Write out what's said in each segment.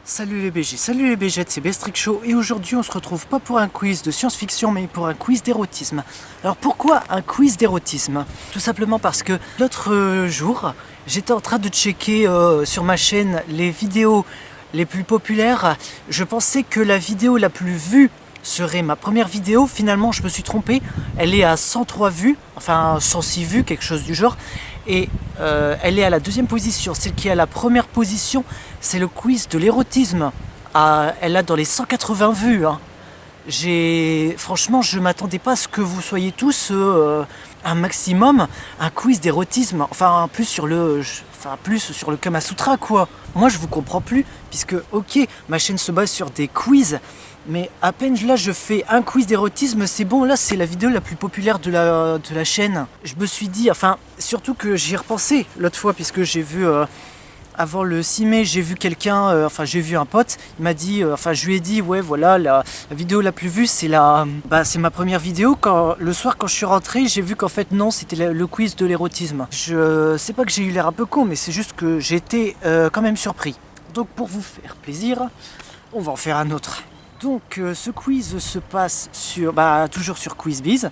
Salut les BG, salut les BGettes, c'est Bestrick Show et aujourd'hui on se retrouve pas pour un quiz de science-fiction mais pour un quiz d'érotisme. Alors pourquoi un quiz d'érotisme? Tout simplement parce que l'autre jour j'étais en train de checker sur ma chaîne les vidéos les plus populaires. Je pensais que la vidéo la plus vue serait ma première vidéo, finalement je me suis trompé, elle est à 103 vues, enfin 106 vues, quelque chose du genre, et elle est à la deuxième position. Celle qui est à la première position, c'est le quiz de l'érotisme. Elle a dans les 180 vues. Hein. Franchement, je m'attendais pas à ce que vous soyez tous un maximum, un quiz d'érotisme, plus sur le Kama Sutra quoi. Moi je vous comprends plus, puisque ok, ma chaîne se base sur des quiz, mais à peine là je fais un quiz d'érotisme, c'est bon, là c'est la vidéo la plus populaire de la chaîne. Je me suis dit, surtout que j'y ai repensé l'autre fois, puisque j'ai vu, avant le 6 mai, j'ai vu quelqu'un, j'ai vu un pote, il m'a dit, je lui ai dit, ouais voilà, la vidéo la plus vue c'est c'est ma première vidéo. Le soir quand je suis rentré, j'ai vu qu'en fait non, c'était le quiz de l'érotisme. Je sais pas que j'ai eu l'air un peu con, mais c'est juste que j'ai été quand même surpris. Donc pour vous faire plaisir, on va en faire un autre. Donc ce quiz se passe toujours sur QuizBiz.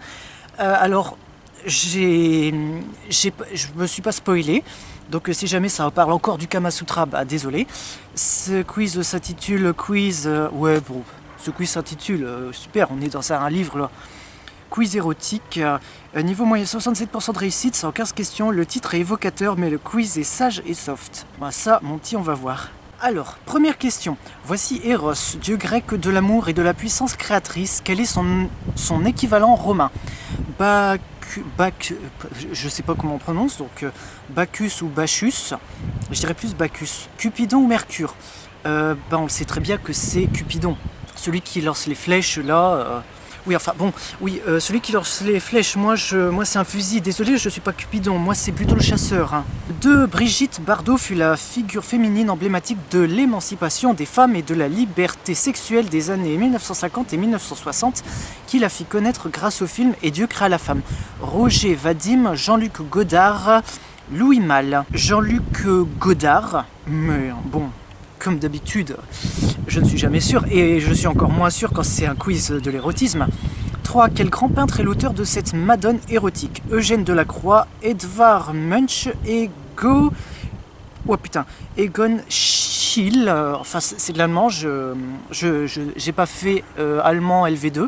Je me suis pas spoilé, donc si jamais ça parle encore du Kama Sutra, désolé. Ce quiz s'intitule ce quiz s'intitule, super, on est dans un livre là. Quiz érotique, niveau moyen 67% de réussite, 115 questions, le titre est évocateur mais le quiz est sage et soft. Ça mon petit, on va voir. Alors, première question. Voici Eros, dieu grec de l'amour et de la puissance créatrice. Quel est son équivalent romain? Je sais pas comment on prononce, donc Bacchus ou Bacchus. Je dirais plus Bacchus. Cupidon ou Mercure? On le sait très bien que c'est Cupidon. Celui qui lance les flèches là... celui qui lance les flèches, moi c'est un fusil, désolé, je suis pas Cupidon, moi c'est plutôt le chasseur. Hein. 2. Brigitte Bardot fut la figure féminine emblématique de l'émancipation des femmes et de la liberté sexuelle des années 1950 et 1960, qui la fit connaître grâce au film Et Dieu créa la femme. Roger Vadim, Jean-Luc Godard, Louis Malle. Jean-Luc Godard, mais bon... Comme d'habitude, je ne suis jamais sûr, et je suis encore moins sûr quand c'est un quiz de l'érotisme. 3. Quel grand peintre est l'auteur de cette Madone érotique? Eugène Delacroix, Edvard Munch, Egon Schiele. C'est de l'allemand, j'ai pas fait allemand LV2,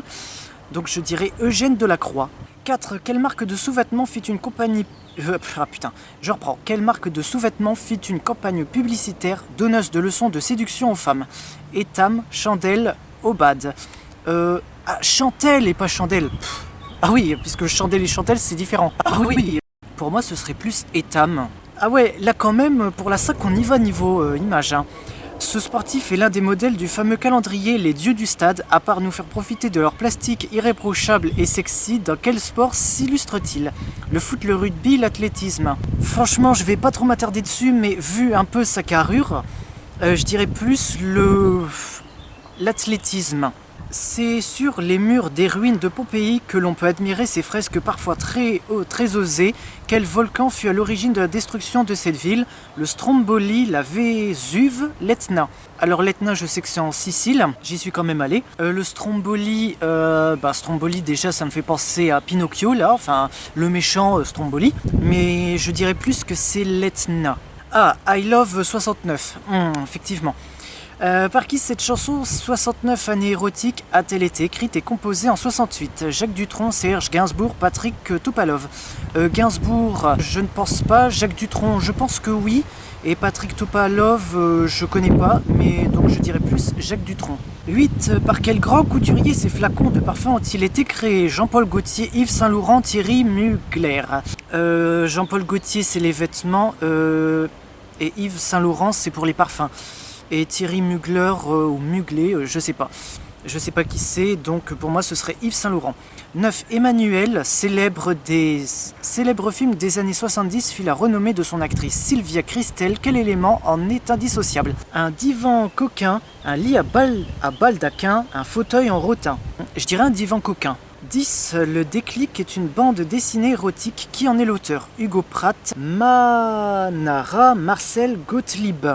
donc je dirais Eugène Delacroix. 4. Quelle marque de sous-vêtements fit une compagnie... Quelle marque de sous-vêtements fit une campagne publicitaire donneuse de leçons de séduction aux femmes? Etam, Chandelle, Obad. Chantel et pas Chandelle. Ah oui, puisque Chandelle et Chantel c'est différent. Ah oui. Pour moi ce serait plus Etam. Ah ouais, là quand même, pour la 5 on y va niveau image. Hein. Ce sportif est l'un des modèles du fameux calendrier Les Dieux du Stade. À part nous faire profiter de leur plastique irréprochable et sexy, dans quel sport s'illustre-t-il? Le foot, le rugby, l'athlétisme. Franchement, je vais pas trop m'attarder dessus, mais vu un peu sa carrure, je dirais plus l'athlétisme. C'est sur les murs des ruines de Pompéi que l'on peut admirer ces fresques parfois très osées. Quel volcan fut à l'origine de la destruction de cette ville? Le Stromboli, la Vésuve, l'Etna. Alors l'Etna, je sais que c'est en Sicile, j'y suis quand même allé. Le Stromboli, Stromboli déjà ça me fait penser à Pinocchio là, le méchant Stromboli. Mais je dirais plus que c'est l'Etna. Ah, I Love 69, effectivement. Par qui cette chanson 69 années érotiques a-t-elle été écrite et composée en 68? Jacques Dutronc, Serge Gainsbourg, Patrick Topalov. Gainsbourg, je ne pense pas. Jacques Dutronc, je pense que oui. Et Patrick Topalov, je connais pas, mais donc je dirais plus Jacques Dutronc. 8. Par quel grand couturier ces flacons de parfum ont-ils été créés? Jean-Paul Gaultier, Yves Saint Laurent, Thierry Mugler. Jean-Paul Gaultier, c'est les vêtements, et Yves Saint Laurent, c'est pour les parfums. Et Thierry Mugler ou Mugler, je sais pas. Je sais pas qui c'est, donc pour moi ce serait Yves Saint Laurent. 9. Emmanuel, célèbre film des années 70, fit la renommée de son actrice Sylvia Kristel. Quel élément en est indissociable? Un divan coquin, un lit à baldaquin, un fauteuil en rotin. Je dirais un divan coquin. 10. Le déclic est une bande dessinée érotique. Qui en est l'auteur? Hugo Pratt, Manara, Marcel Gottlieb.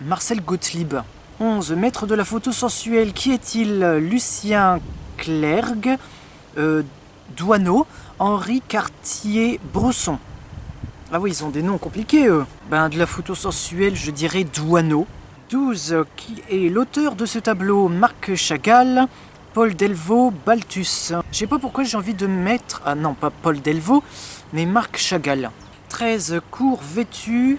Marcel Gottlieb. 11, maître de la photo sensuelle, qui est-il? Lucien Clergue, Douaneau, Henri Cartier-Bresson. Ah oui, ils ont des noms compliqués, eux. Ben, de la photo sensuelle, je dirais Douaneau. 12, qui est l'auteur de ce tableau? Marc Chagall, Paul Delvaux, Balthus. Je sais pas pourquoi j'ai envie de mettre... Ah non, pas Paul Delvaux, mais Marc Chagall. 13, court vêtu,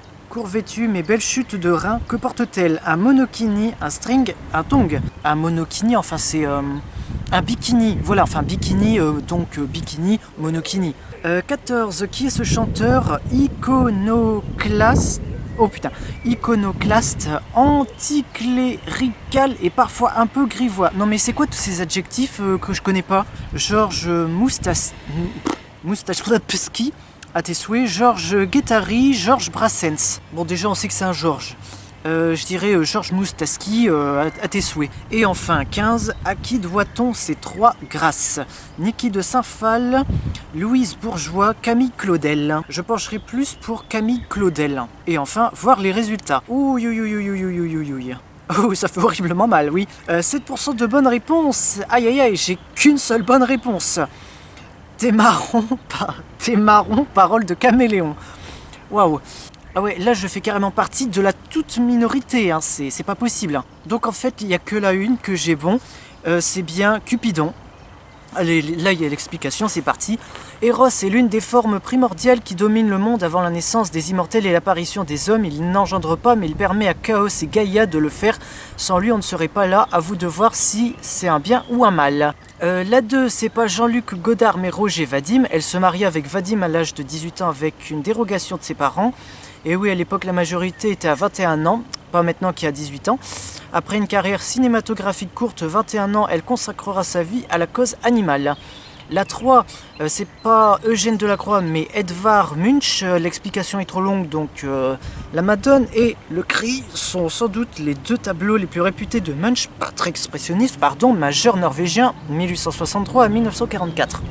mais belle chute de rein. Que porte-t-elle? Un monokini, un string, un tong. Un monokini, enfin c'est un bikini. Voilà, enfin bikini, donc bikini, monokini. 14, qui est ce chanteur? Iconoclaste. Oh putain, iconoclaste, anticlérical et parfois un peu grivois. Non mais c'est quoi tous ces adjectifs que je connais pas? Georges Moustachevski, à tes souhaits. Georges Guettari, Georges Brassens. Bon déjà on sait que c'est un Georges. Je dirais Georges Moustaski, à tes souhaits. Et enfin 15, à qui doit-on ces 3 grâces? Niki de Saint-Phal, Louise Bourgeois, Camille Claudel. Je pencherai plus pour Camille Claudel. Et enfin, voir les résultats. Ouh, oh, ça fait horriblement mal, oui. 7% de bonnes réponses. Aïe aïe aïe, j'ai qu'une seule bonne réponse. T'es marron, parole de caméléon. Waouh. Ah ouais, là je fais carrément partie de la toute minorité, hein. C'est pas possible. Hein. Donc en fait, il n'y a que la une que j'ai bon, c'est bien Cupidon. Allez, là il y a l'explication, c'est parti. Eros est l'une des formes primordiales qui dominent le monde avant la naissance des immortels et l'apparition des hommes. Il n'engendre pas, mais il permet à Chaos et Gaïa de le faire. Sans lui, on ne serait pas là. À vous de voir si c'est un bien ou un mal. La 2, c'est pas Jean-Luc Godard, mais Roger Vadim. Elle se marie avec Vadim à l'âge de 18 ans avec une dérogation de ses parents. Et oui, à l'époque, la majorité était à 21 ans, pas maintenant qui a 18 ans. Après une carrière cinématographique courte, 21 ans, elle consacrera sa vie à la cause animale. La 3, c'est pas Eugène Delacroix, mais Edvard Munch. L'explication est trop longue, donc la Madone et le Cri sont sans doute les 2 tableaux les plus réputés de Munch, pas très expressionniste, pardon, majeur norvégien, 1863 à 1944.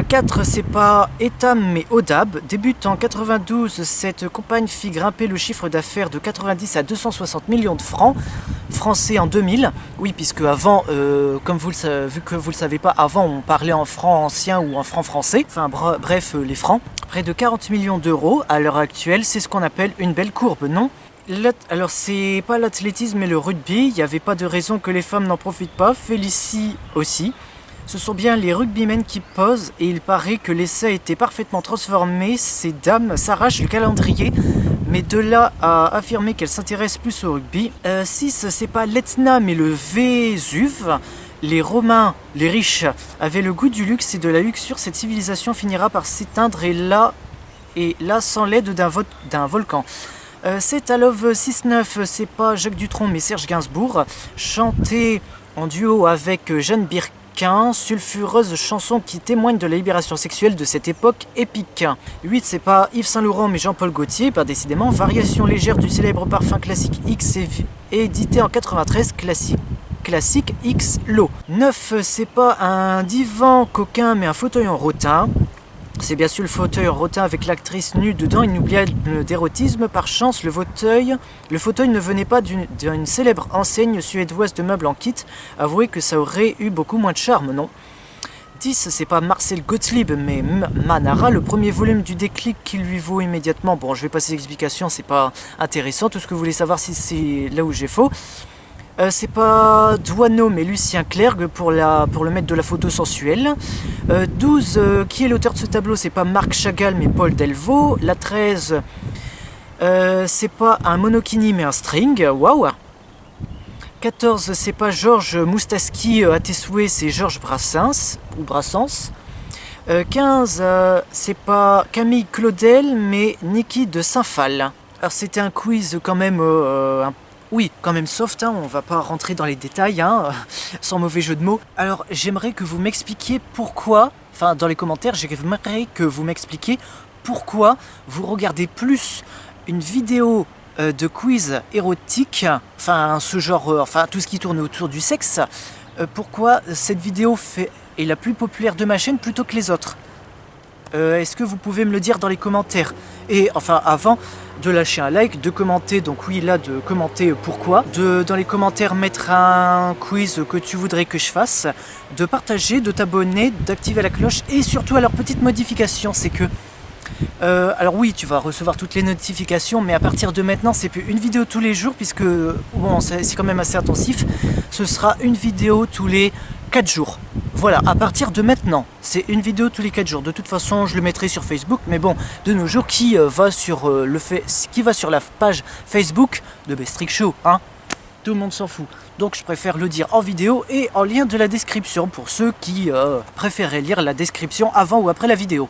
4, c'est pas Etam, mais Odab. Débute en 92, cette campagne fit grimper le chiffre d'affaires de 90 à 260 millions de francs, français en 2000. Oui, puisque avant, comme vu que vous le savez pas, avant on parlait en francs anciens ou en francs français, enfin bref, les francs. Près de 40 millions d'euros à l'heure actuelle, c'est ce qu'on appelle une belle courbe, non? Alors c'est pas l'athlétisme mais le rugby, il n'y avait pas de raison que les femmes n'en profitent pas, Félicie aussi. Ce sont bien les rugbymen qui posent et il paraît que l'essai a été parfaitement transformé. Ces dames s'arrachent le calendrier, mais de là à affirmer qu'elles s'intéressent plus au rugby. 6, c'est pas l'Etna mais le Vésuve. Les Romains, les riches, avaient le goût du luxe et de la luxure. Cette civilisation finira par s'éteindre et là sans l'aide d'un volcan. 7, à Love 6-9, c'est pas Jacques Dutronc mais Serge Gainsbourg. Chanté en duo avec Jeanne Birkin, sulfureuse chanson qui témoigne de la libération sexuelle de cette époque épique. 8, c'est pas Yves Saint Laurent mais Jean-Paul Gaultier, pas décidément. Variation légère du célèbre parfum classique X, édité en 93, classique X Low. 9, c'est pas un divan coquin mais un fauteuil en rotin. C'est bien sûr le fauteuil en rotin avec l'actrice nue dedans, inoubliable d'érotisme. Par chance, le fauteuil ne venait pas d'une célèbre enseigne suédoise de meubles en kit. Avouez que ça aurait eu beaucoup moins de charme, non? 10, c'est pas Marcel Gottlieb, mais Manara, le premier volume du déclic qui lui vaut immédiatement. Bon, je vais passer l'explication, c'est pas intéressant. Tout ce que vous voulez savoir, si c'est là où j'ai faux. C'est pas Douaneau mais Lucien Clergue pour le maître de la photo sensuelle. 12, qui est l'auteur de ce tableau? C'est pas Marc Chagall mais Paul Delvaux. La 13, c'est pas un monokini mais un string. Waouh. 14, c'est pas Georges Moustaski à tes souhaits, c'est Georges Brassens ou Brassens. 15, c'est pas Camille Claudel mais Niki de Saint-Phal. Alors c'était un quiz quand même oui, quand même soft, hein, on va pas rentrer dans les détails, hein, sans mauvais jeu de mots. Alors, j'aimerais que vous m'expliquiez pourquoi, enfin dans les commentaires, j'aimerais que vous m'expliquiez pourquoi vous regardez plus une vidéo de quiz érotique, enfin ce genre, enfin tout ce qui tourne autour du sexe, pourquoi cette vidéo est la plus populaire de ma chaîne plutôt que les autres. Est-ce que vous pouvez me le dire dans les commentaires? Et enfin, avant de lâcher un like, de commenter, donc oui, là, de commenter pourquoi, de dans les commentaires mettre un quiz que tu voudrais que je fasse, de partager, de t'abonner, d'activer la cloche, et surtout, alors, petite modification, c'est que alors oui, tu vas recevoir toutes les notifications, mais à partir de maintenant, c'est plus une vidéo tous les jours, puisque bon, c'est quand même assez intensif. Ce sera une vidéo tous les 4 jours. Voilà, à partir de maintenant, c'est une vidéo tous les 4 jours. De toute façon, je le mettrai sur Facebook, mais bon, de nos jours, qui va sur la page Facebook de Best Trick Show, hein? Tout le monde s'en fout. Donc je préfère le dire en vidéo et en lien de la description pour ceux qui préféraient lire la description avant ou après la vidéo.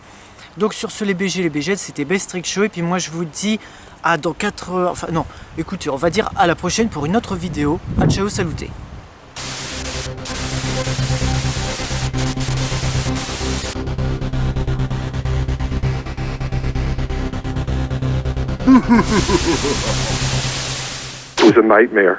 Donc sur ce, les BG, les BG, c'était Best Trick Show. Et puis moi, je vous dis à dans 4 heures. Enfin non, écoutez, on va dire à la prochaine pour une autre vidéo. A ciao, saluté. It was a nightmare.